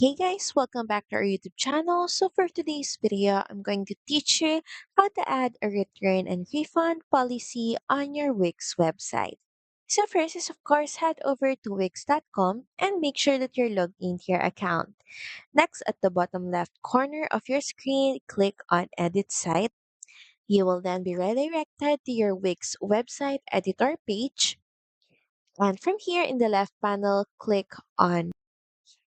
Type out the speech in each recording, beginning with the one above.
Hey guys, welcome back to our YouTube channel. So for today's video, I'm going to teach you how to add a return and refund policy on your Wix website. So first is of course head over to wix.com and make sure that you're logged into your account. Next, at the bottom left corner of your screen, click on Edit Site. You will then be redirected to your Wix website editor page. And from here in the left panel, click on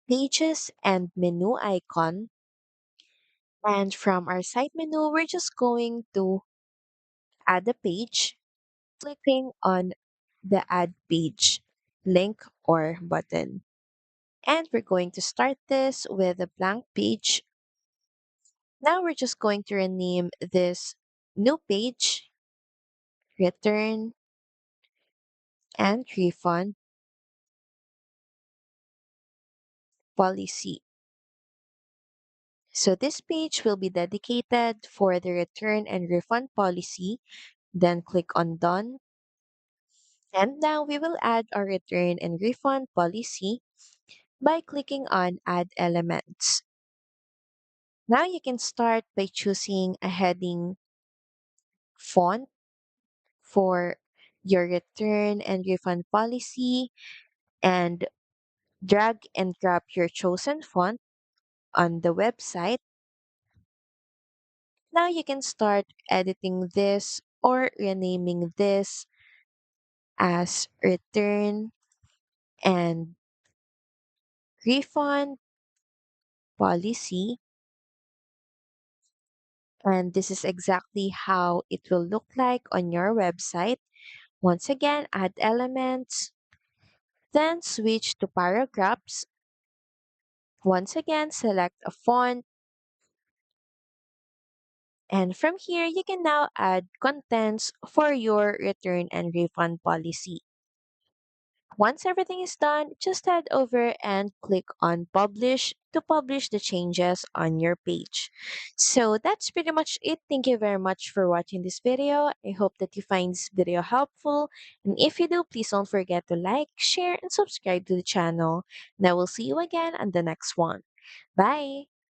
Pages and Menu icon. And from our site menu, we're just going to add a page, clicking on the add page link or button. And we're going to start this with a blank page. Now we're just going to rename this new page, return and refund policy. So this page will be dedicated for the return and refund policy. Then click on done. And now we will add our return and refund policy by clicking on Add Elements. Now you can start by choosing a heading font for your return and refund policy and drag and drop your chosen font on the website. Now you can start editing this or renaming this as return and refund policy. And this is exactly how it will look like on your website. Once again, add elements, then switch to paragraphs. Once again, select a font. And from here, you can now add contents for your return and refund policy. Once everything is done, just head over and click on publish to publish the changes on your page. So that's pretty much it. Thank you very much for watching this video. I hope that you find this video helpful. And if you do, please don't forget to like, share, and subscribe to the channel. And I will see you again on the next one. Bye!